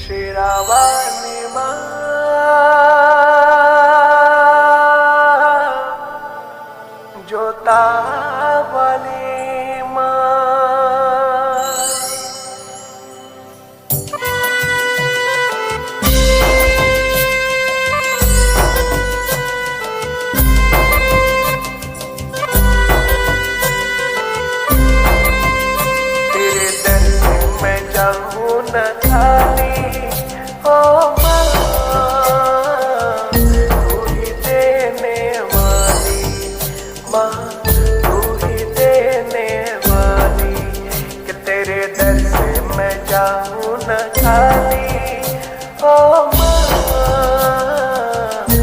शेरावाली माँ, जोता वाली माँ। तेरे दर से मैं जाऊँ न खाली, ओ माँ, तू ही देने वाली माँ, तू ही देने वाली। कि तेरे दर से मैं जाऊँ न खाली, ओ माँ, तू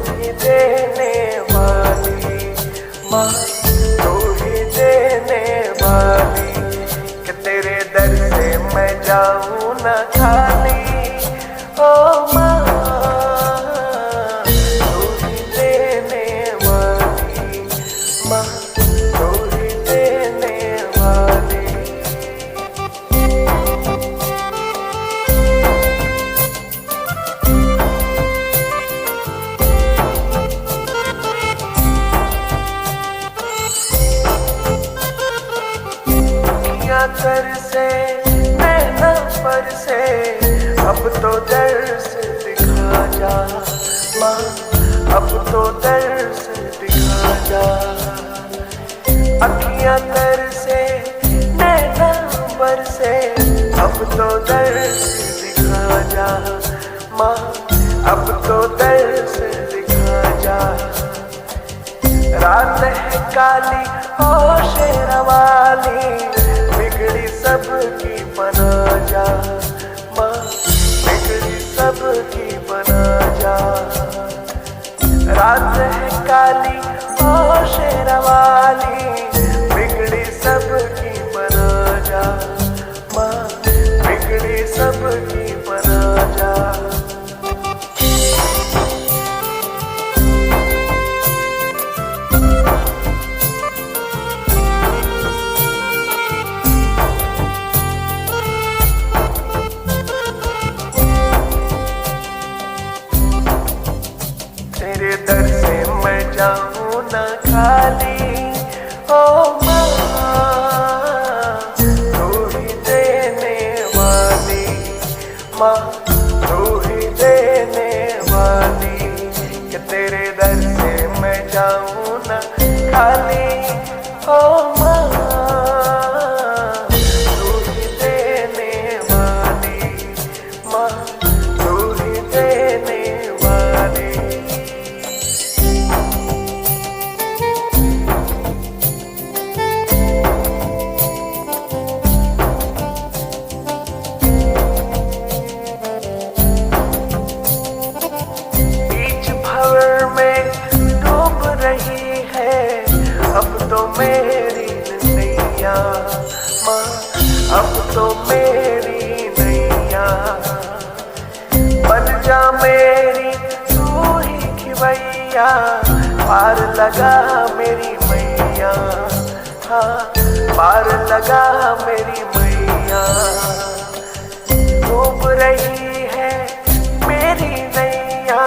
ही देने वाली माँ, तू ही देने वाली। कि तेरे दर से मैं जाऊँ न खाली, ओ माँ, तू ही देने वाली माँ, तू ही देने वाली। तर से नैना पर से अब तो दर्श दिखा जा माँ, अब तो दर्श दिखा जा। अखियाँ तर से नैना पर से अब तो दर्श दिखा जा माँ, अब तो दर्श दिखा जा। रात है काली ओ शेरावाली, बिगड़ी सबकी बना जा माँ, बिगड़ी सबकी बना जा। रात है काली ओ शेरावाली, बिगड़ी सबकी बना जा माँ, बिगड़ी सबकी बना जा। तेरे दर से मैं जाऊँ न खाली, ओ माँ, तू ही देने वाली माँ, तू ही देने वाली। कि तेरे दर से मैं जाऊँ न खाली, ओ माँ, तू ही देने वाली माँ, तू ही देने वाली। अब तो मेरी नैया माँ, अब तो मेरी नैया। बन जा मेरी तू ही खिवैया, पार लगा मेरी मैया, हाँ पार लगा मेरी मैया। डूब रही है मेरी नैया,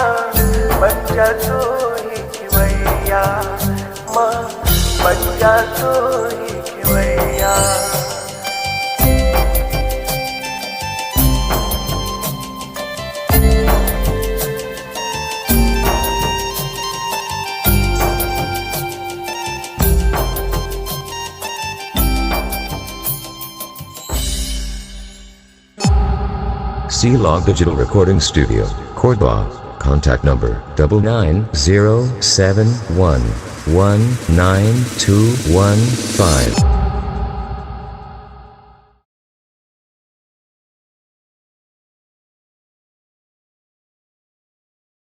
बन जा तू ही खिवैया माँ, बन जा तू ही खिवैया। C-Log Digital Recording Studio, Cordoba. Contact number 99071192115.